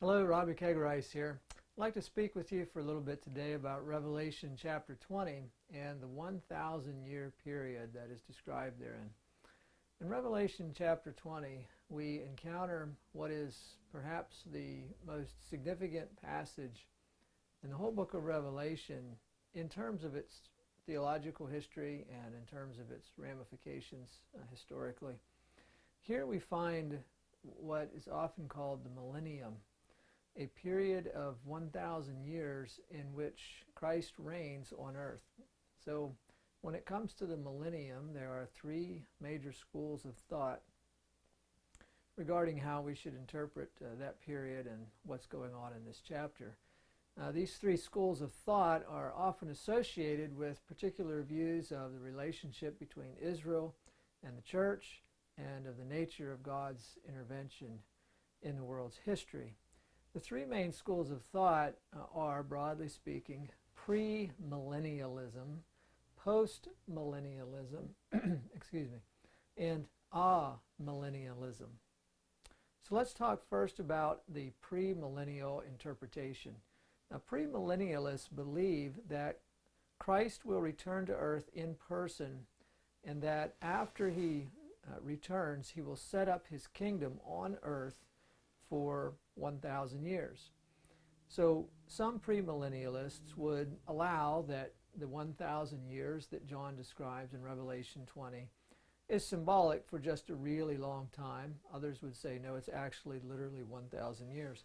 Hello, Robbie Kegerice here. I'd like to speak with you for a little bit today about Revelation chapter 20 and the 1,000-year period that is described therein. In Revelation chapter 20, we encounter what is perhaps the most significant passage in the whole book of Revelation in terms of its theological history and in terms of its ramifications historically. Here we find what is often called the Millennium, a period of 1,000 years in which Christ reigns on earth. So when it comes to the millennium, there are three major schools of thought regarding how we should interpret that period and what's going on in this chapter. These three schools of thought are often associated with particular views of the relationship between Israel and the church and of the nature of God's intervention in the world's history. The three main schools of thought are, broadly speaking, Pre-Millennialism, postmillennialism, and amillennialism. So let's talk first about the pre-millennial interpretation. Now, premillennialists believe that Christ will return to earth in person and that after he returns, he will set up his kingdom on earth for 1,000 years. So some premillennialists would allow that the 1,000 years that John describes in Revelation 20 is symbolic for just a really long time. Others would say, no, it's actually literally 1,000 years.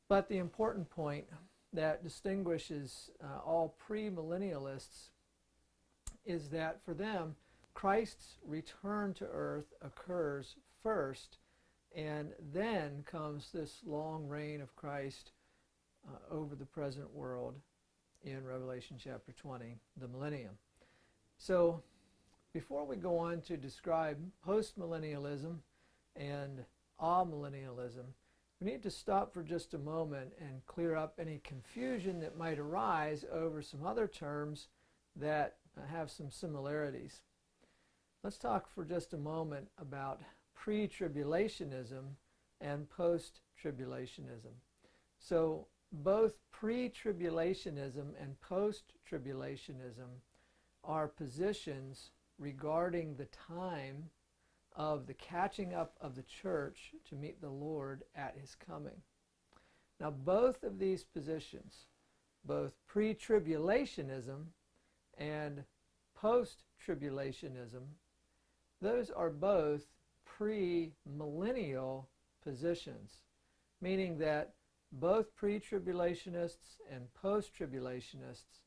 But the important point that distinguishes all premillennialists is that for them, Christ's return to earth occurs first, and then comes this long reign of Christ over the present world in Revelation chapter 20, the millennium. So before we go on to describe postmillennialism and amillennialism, we need to stop for just a moment and clear up any confusion that might arise over some other terms that have some similarities. Let's talk for just a moment about pre-tribulationism and post-tribulationism. So both pre-tribulationism and post-tribulationism are positions regarding the time of the catching up of the church to meet the Lord at his coming. Now both of these positions, both pre-tribulationism and post-tribulationism, those are both pre-millennial positions, meaning that both pre-tribulationists and post-tribulationists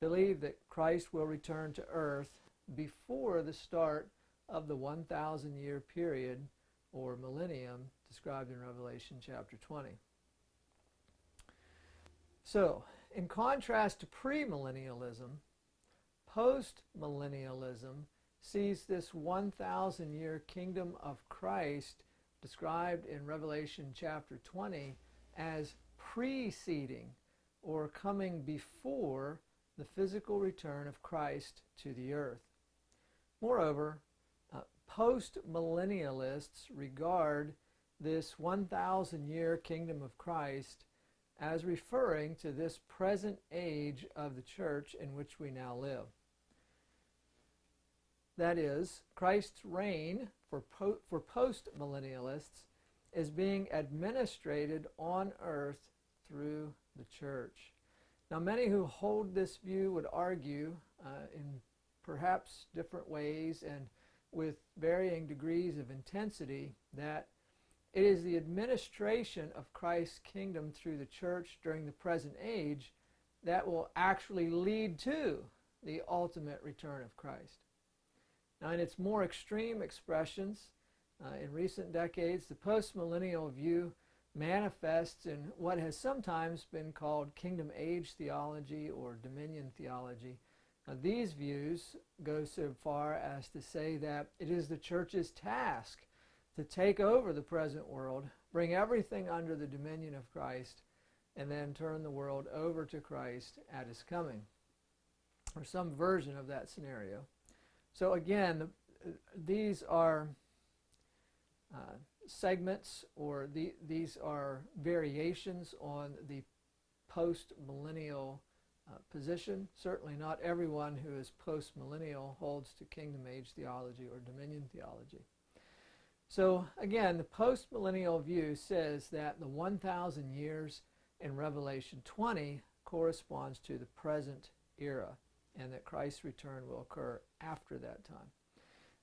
believe that Christ will return to earth before the start of the 1,000-year period or millennium described in Revelation chapter 20. So, in contrast to premillennialism, postmillennialism sees this 1,000-year kingdom of Christ described in Revelation chapter 20 as preceding or coming before the physical return of Christ to the earth. Moreover, postmillennialists regard this 1,000-year kingdom of Christ as referring to this present age of the church in which we now live. That is, Christ's reign for postmillennialists is being administrated on earth through the church. Now, many who hold this view would argue in perhaps different ways and with varying degrees of intensity that it is the administration of Christ's kingdom through the church during the present age that will actually lead to the ultimate return of Christ. Now, in its more extreme expressions, in recent decades, the postmillennial view manifests in what has sometimes been called kingdom age theology or dominion theology. Now, these views go so far as to say that it is the church's task to take over the present world, bring everything under the dominion of Christ, and then turn the world over to Christ at his coming, or some version of that scenario. So again, these are segments, or these are variations on the post-millennial position. Certainly not everyone who is post-millennial holds to kingdom age theology or dominion theology. So again, the post-millennial view says that the 1,000 years in Revelation 20 corresponds to the present era, and that Christ's return will occur after that time.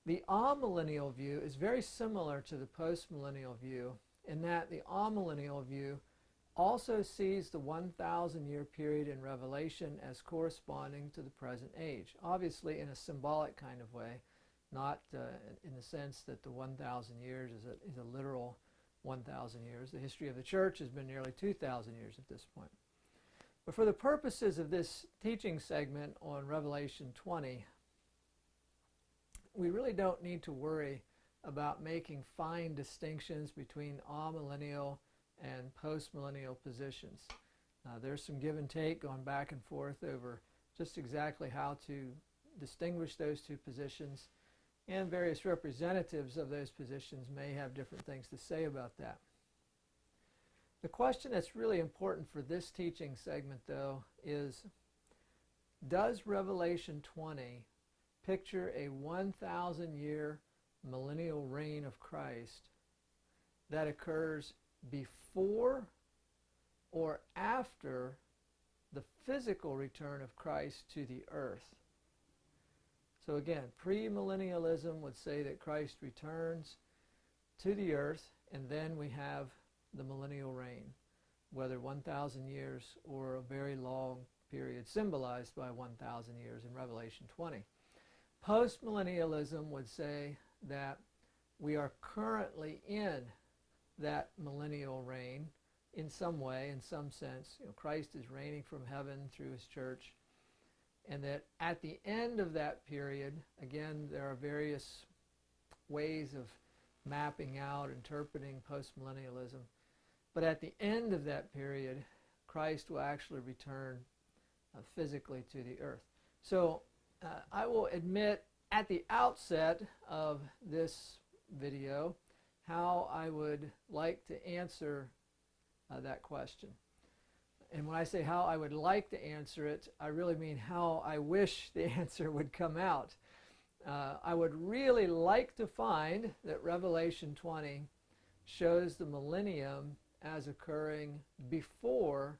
The amillennial view is very similar to the post-millennial view in that the amillennial view also sees the 1,000-year period in Revelation as corresponding to the present age, obviously in a symbolic kind of way, not in the sense that the 1,000 years is a literal 1,000 years. The history of the church has been nearly 2,000 years at this point. But for the purposes of this teaching segment on Revelation 20, we really don't need to worry about making fine distinctions between amillennial and post-millennial positions. There's some give and take going back and forth over just exactly how to distinguish those two positions, and various representatives of those positions may have different things to say about that. The question that's really important for this teaching segment, though, is does Revelation 20 picture a 1,000-year millennial reign of Christ that occurs before or after the physical return of Christ to the earth? So again, premillennialism would say that Christ returns to the earth, and then we have the millennial reign, whether 1,000 years or a very long period symbolized by 1,000 years in Revelation 20. Postmillennialism would say that we are currently in that millennial reign in some way, in some sense. Christ is reigning from heaven through his church, and that at the end of that period, again, there are various ways of mapping out, interpreting postmillennialism, but at the end of that period, Christ will actually return physically to the earth. So I will admit at the outset of this video how I would like to answer that question. And when I say how I would like to answer it, I really mean how I wish the answer would come out. I would really like to find that Revelation 20 shows the millennium as occurring before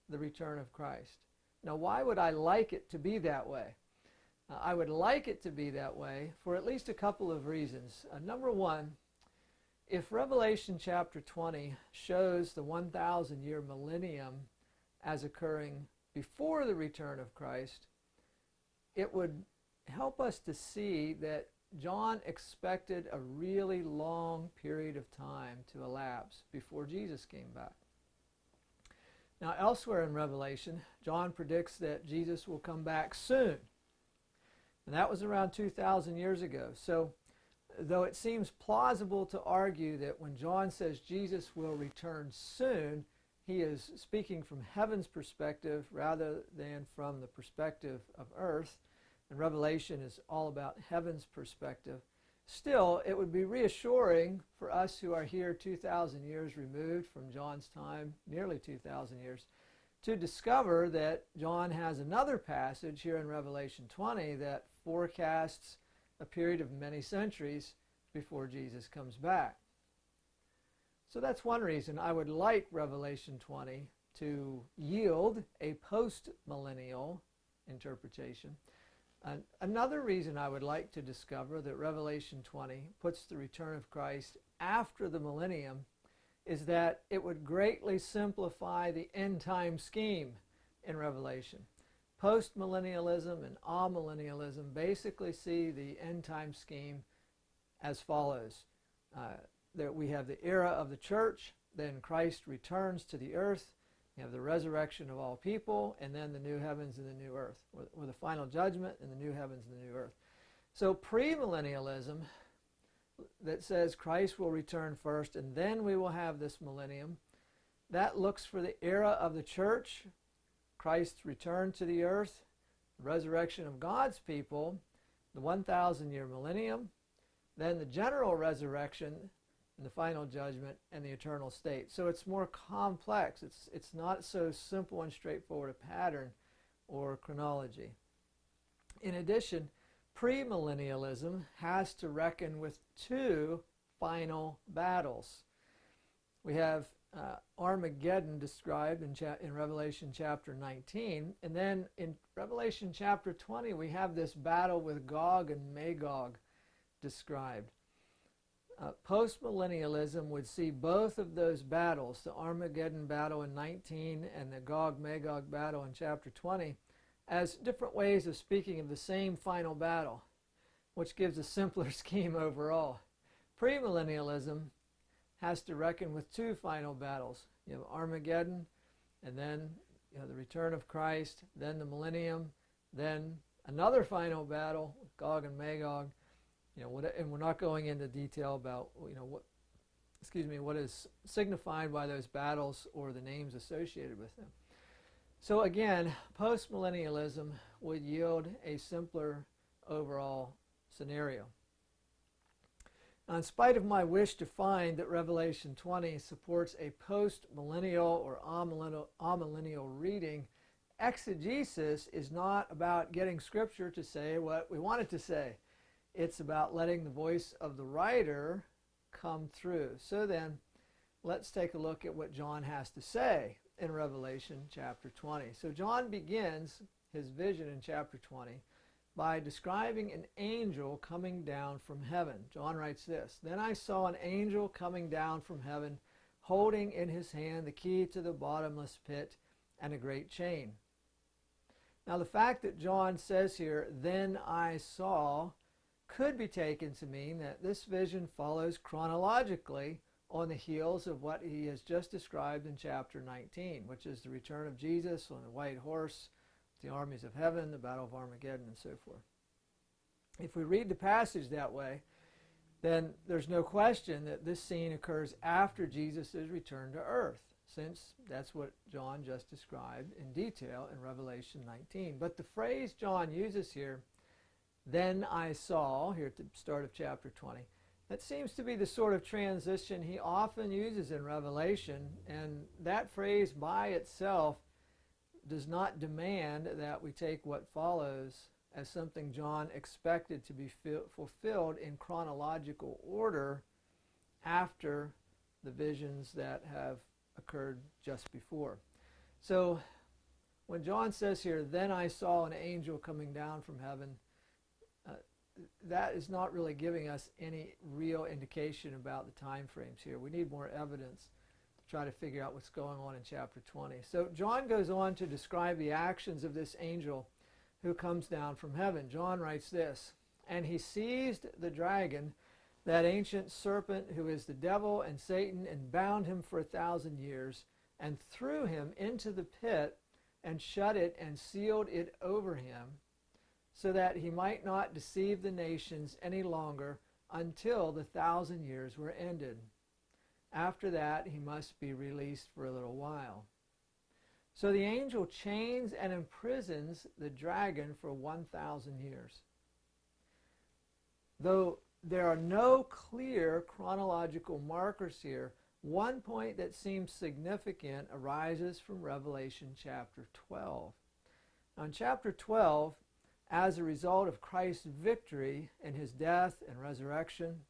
the return of Christ. Now, why would I like it to be that way? I would like it to be that way for at least a couple of reasons. Number one, if Revelation chapter 20 shows the 1,000-year millennium as occurring before the return of Christ, it would help us to see that John expected a really long period of time to elapse before Jesus came back. Now, elsewhere in Revelation, John predicts that Jesus will come back soon. And that was around 2,000 years ago. So, though it seems plausible to argue that when John says Jesus will return soon, he is speaking from heaven's perspective rather than from the perspective of earth, and Revelation is all about heaven's perspective. Still, it would be reassuring for us who are here 2,000 years removed from John's time, nearly 2,000 years, to discover that John has another passage here in Revelation 20 that forecasts a period of many centuries before Jesus comes back. So that's one reason I would like Revelation 20 to yield a post-millennial interpretation. Another reason I would like to discover that Revelation 20 puts the return of Christ after the millennium is that it would greatly simplify the end-time scheme in Revelation. Postmillennialism and amillennialism basically see the end-time scheme as follows. That we have the era of the church, then Christ returns to the earth, you have the resurrection of all people, and then the new heavens and the new earth, or the final judgment and the new heavens and the new earth. So premillennialism that says Christ will return first and then we will have this millennium, that looks for the era of the church, Christ's return to the earth, the resurrection of God's people, the 1,000-year millennium, then the general resurrection, and the final judgment, and the eternal state. So it's more complex. It's not so simple and straightforward a pattern or chronology. In addition, premillennialism has to reckon with two final battles. We have Armageddon described in Revelation chapter 19, and then in Revelation chapter 20 we have this battle with Gog and Magog described. Postmillennialism would see both of those battles, the Armageddon battle in 19 and the Gog-Magog battle in chapter 20, as different ways of speaking of the same final battle, which gives a simpler scheme overall. Premillennialism has to reckon with two final battles. You have Armageddon, and then the return of Christ, then the Millennium, then another final battle with Gog and Magog. And we're not going into detail about what is signified by those battles or the names associated with them. So again, postmillennialism would yield a simpler overall scenario. Now, in spite of my wish to find that Revelation 20 supports a post-millennial or amillennial reading, exegesis is not about getting Scripture to say what we want it to say. It's about letting the voice of the writer come through. So then, let's take a look at what John has to say in Revelation chapter 20. So John begins his vision in chapter 20 by describing an angel coming down from heaven. John writes this, "Then I saw an angel coming down from heaven, holding in his hand the key to the bottomless pit and a great chain." Now the fact that John says here, "Then I saw," could be taken to mean that this vision follows chronologically on the heels of what he has just described in chapter 19, which is the return of Jesus on the white horse, the armies of heaven, the battle of Armageddon, and so forth. If we read the passage that way, then there's no question that this scene occurs after Jesus' return to earth, since that's what John just described in detail in Revelation 19. But the phrase John uses here, "Then I saw," here at the start of chapter 20, that seems to be the sort of transition he often uses in Revelation, and that phrase by itself does not demand that we take what follows as something John expected to be fulfilled in chronological order after the visions that have occurred just before. So when John says here, "Then I saw an angel coming down from heaven," that is not really giving us any real indication about the time frames here. We need more evidence to try to figure out what's going on in chapter 20. So John goes on to describe the actions of this angel who comes down from heaven. John writes this, "And he seized the dragon, that ancient serpent who is the devil and Satan, and bound him for 1,000 years, and threw him into the pit, and shut it and sealed it over him, so that he might not deceive the nations any longer until the 1,000 years were ended. After that, he must be released for a little while." So the angel chains and imprisons the dragon for 1,000 years. Though there are no clear chronological markers here, one point that seems significant arises from Revelation chapter 12. Now in chapter 12, as a result of Christ's victory in his death and resurrection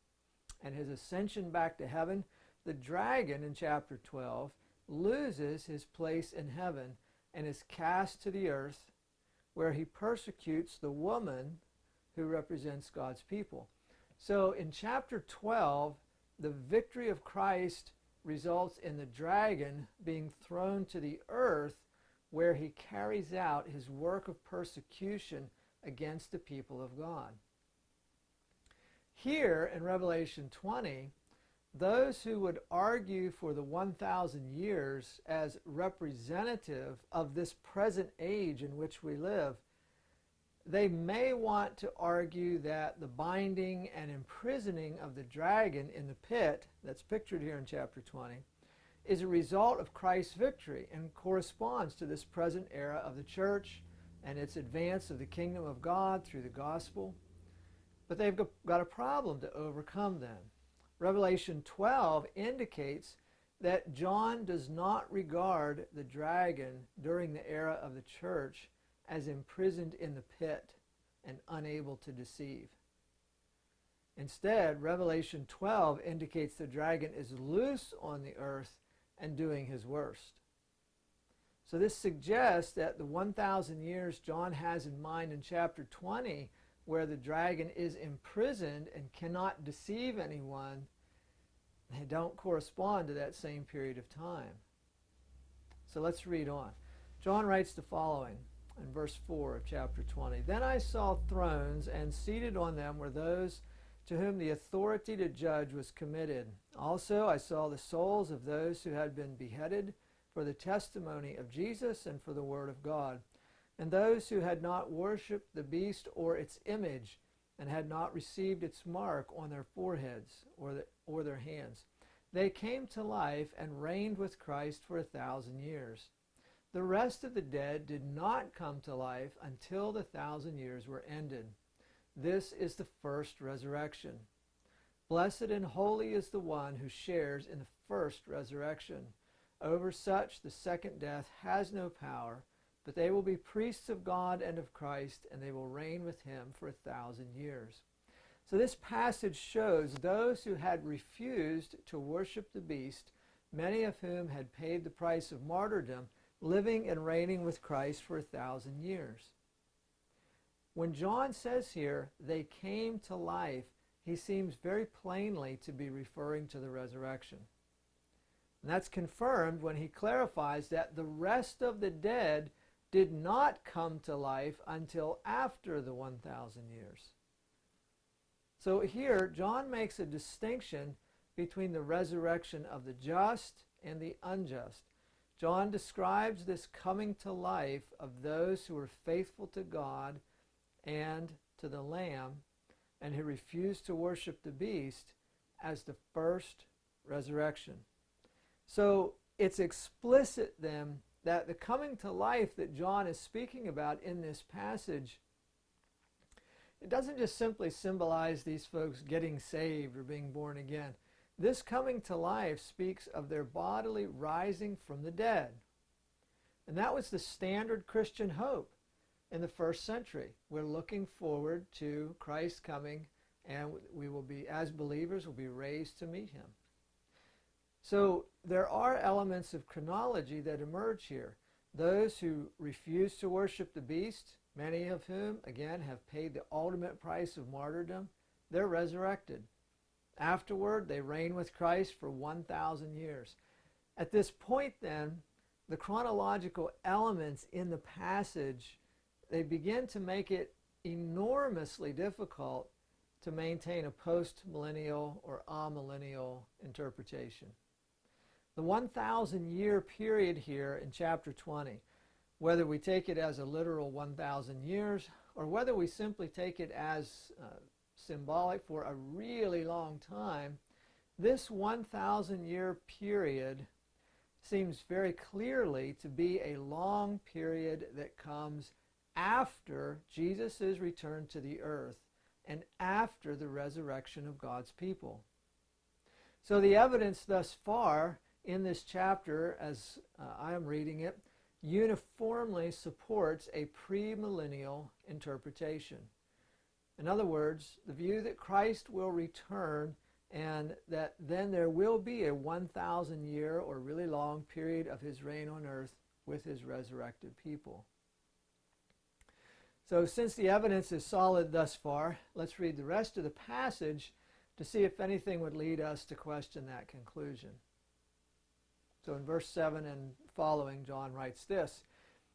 and his ascension back to heaven, the dragon in chapter 12 loses his place in heaven and is cast to the earth, where he persecutes the woman who represents God's people. So in chapter 12, the victory of Christ results in the dragon being thrown to the earth, where he carries out his work of persecution against the people of God. Here in Revelation 20, those who would argue for the 1,000 years as representative of this present age in which we live, they may want to argue that the binding and imprisoning of the dragon in the pit, that's pictured here in chapter 20, is a result of Christ's victory and corresponds to this present era of the church and its advance of the kingdom of God through the gospel. But they've got a problem to overcome then. Revelation 12 indicates that John does not regard the dragon during the era of the church as imprisoned in the pit and unable to deceive. Instead, Revelation 12 indicates the dragon is loose on the earth and doing his worst. So this suggests that the 1,000 years John has in mind in chapter 20, where the dragon is imprisoned and cannot deceive anyone, they don't correspond to that same period of time. So let's read on. John writes the following in verse 4 of chapter 20. Then I saw thrones, and seated on them were those to whom the authority to judge was committed. Also I saw the souls of those who had been beheaded for the testimony of Jesus and for the word of God, and those who had not worshipped the beast or its image, and had not received its mark on their foreheads or their hands. They came to life and reigned with Christ for 1,000 years. The rest of the dead did not come to life until the 1,000 years were ended. This is the first resurrection. Blessed and holy is the one who shares in the first resurrection. Over such the second death has no power, but they will be priests of God and of Christ, and they will reign with him for 1,000 years. So this passage shows those who had refused to worship the beast, many of whom had paid the price of martyrdom, living and reigning with Christ for 1,000 years. When John says here, they came to life, he seems very plainly to be referring to the resurrection. And that's confirmed when he clarifies that the rest of the dead did not come to life until after the 1,000 years. So here, John makes a distinction between the resurrection of the just and the unjust. John describes this coming to life of those who were faithful to God and to the Lamb, and who refused to worship the beast, as the first resurrection. So it's explicit then that the coming to life that John is speaking about in this passage, it doesn't just simply symbolize these folks getting saved or being born again. This coming to life speaks of their bodily rising from the dead. And that was the standard Christian hope in the first century. We're looking forward to Christ coming, and we will be, as believers, will be raised to meet him. So there are elements of chronology that emerge here. Those who refuse to worship the beast, many of whom, again, have paid the ultimate price of martyrdom, they're resurrected. Afterward, they reign with Christ for 1,000 years. At this point, then, the chronological elements in the passage, they begin to make it enormously difficult to maintain a post-millennial or amillennial interpretation. The 1,000-year period here in chapter 20, whether we take it as a literal 1,000 years or whether we simply take it as symbolic for a really long time, this 1,000-year period seems very clearly to be a long period that comes after Jesus' return to the earth and after the resurrection of God's people. So the evidence thus far in this chapter, as I am reading it, uniformly supports a premillennial interpretation. In other words, the view that Christ will return and that then there will be a 1,000-year or really long period of his reign on earth with his resurrected people. So since the evidence is solid thus far, let's read the rest of the passage to see if anything would lead us to question that conclusion. So in verse 7 and following, John writes this,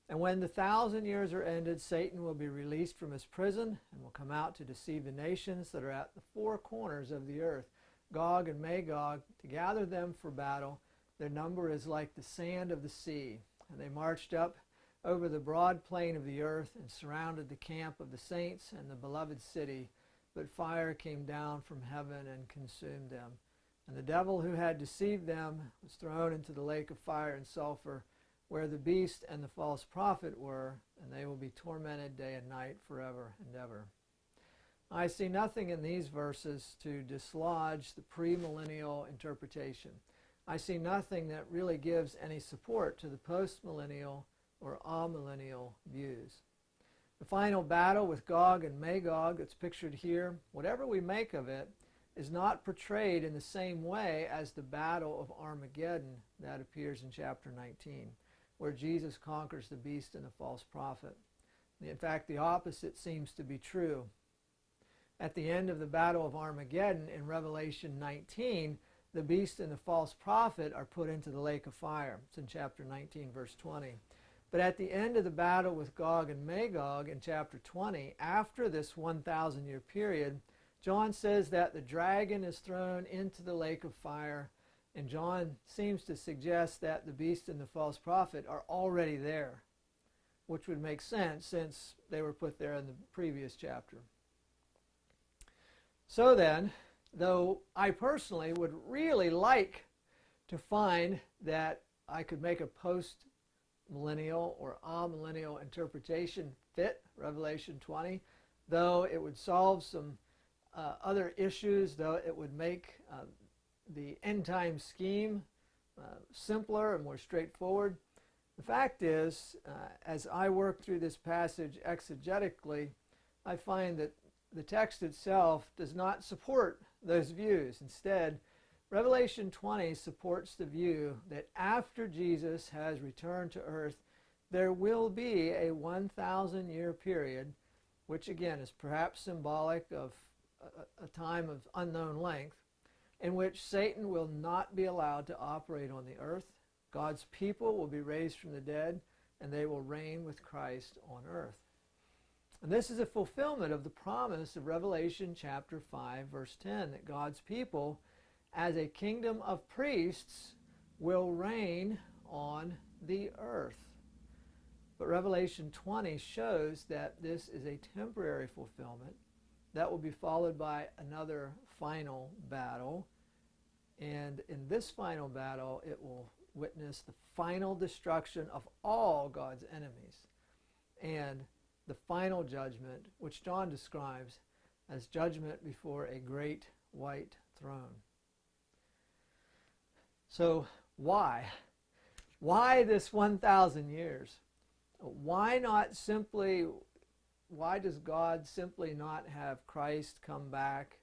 "And when the 1,000 years are ended, Satan will be released from his prison and will come out to deceive the nations that are at the four corners of the earth, Gog and Magog, to gather them for battle. Their number is like the sand of the sea. And they marched up over the broad plain of the earth and surrounded the camp of the saints and the beloved city. But fire came down from heaven and consumed them. And the devil who had deceived them was thrown into the lake of fire and sulfur, where the beast and the false prophet were, and they will be tormented day and night forever and ever." I see nothing in these verses to dislodge the premillennial interpretation. I see nothing that really gives any support to the postmillennial or amillennial views. The final battle with Gog and Magog that's pictured here, whatever we make of it, is not portrayed in the same way as the battle of Armageddon that appears in chapter 19, where Jesus conquers the beast and the false prophet. In fact, the opposite seems to be true. At the end of the battle of Armageddon in Revelation 19, the beast and the false prophet are put into the lake of fire. It's in chapter 19, verse 20. But at the end of the battle with Gog and Magog in chapter 20, after this 1,000-year period, John says that the dragon is thrown into the lake of fire, and John seems to suggest that the beast and the false prophet are already there, which would make sense since they were put there in the previous chapter. So then, though I personally would really like to find that I could make a post-millennial or amillennial interpretation fit Revelation 20, though it would solve some other issues, though it would make the end-time scheme simpler and more straightforward. The fact is, as I work through this passage exegetically, I find that the text itself does not support those views. Instead, Revelation 20 supports the view that after Jesus has returned to earth, there will be a 1,000-year period, which again is perhaps symbolic of a time of unknown length, in which Satan will not be allowed to operate on the earth. God's people will be raised from the dead, and they will reign with Christ on earth. And this is a fulfillment of the promise of Revelation chapter 5, verse 10, that God's people, as a kingdom of priests, will reign on the earth. But Revelation 20 shows that this is a temporary fulfillment that will be followed by another final battle. And in this final battle, it will witness the final destruction of all God's enemies and the final judgment, which John describes as judgment before a great white throne. So why? Why this 1,000 years? Why does God simply not have Christ come back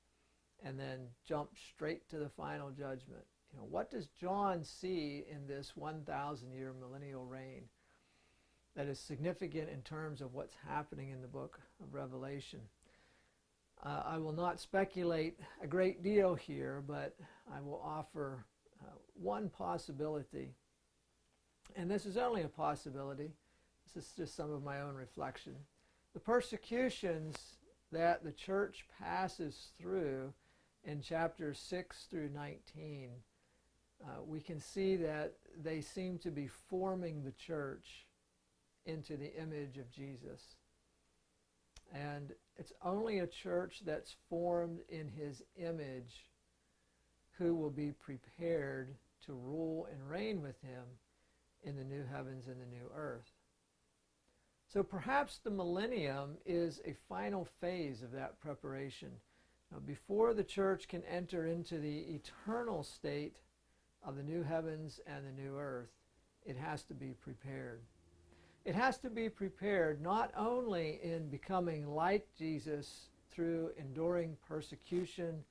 and then jump straight to the final judgment? What does John see in this 1,000-year millennial reign that is significant in terms of what's happening in the book of Revelation? I will not speculate a great deal here, but I will offer one possibility. And this is only a possibility. This is just some of my own reflection. The persecutions that the church passes through in chapters 6 through 19, we can see that they seem to be forming the church into the image of Jesus. And it's only a church that's formed in his image who will be prepared to rule and reign with him in the new heavens and the new earth. So perhaps the millennium is a final phase of that preparation. Now, before the church can enter into the eternal state of the new heavens and the new earth, it has to be prepared. It has to be prepared not only in becoming like Jesus through enduring persecution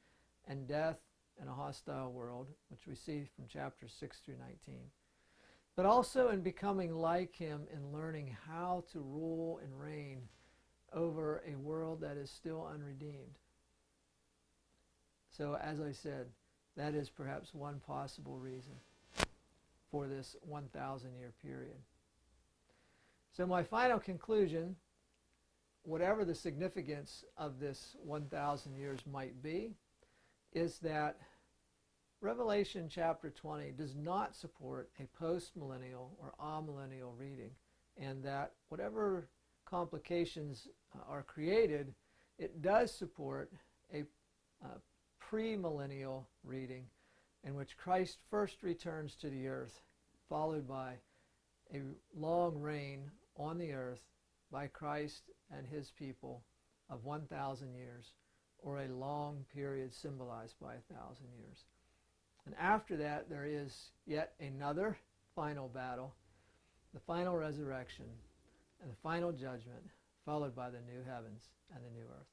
and death in a hostile world, which we see from chapters 6 through 19, but also in becoming like him and learning how to rule and reign over a world that is still unredeemed. So, as I said, that is perhaps one possible reason for this 1,000-year period. So my final conclusion, whatever the significance of this 1,000 years might be, is that Revelation chapter 20 does not support a post-millennial or amillennial reading, and that whatever complications are created, it does support a pre-millennial reading in which Christ first returns to the earth, followed by a long reign on the earth by Christ and his people of 1,000 years, or a long period symbolized by 1,000 years. And after that, there is yet another final battle, the final resurrection, and the final judgment, followed by the new heavens and the new earth.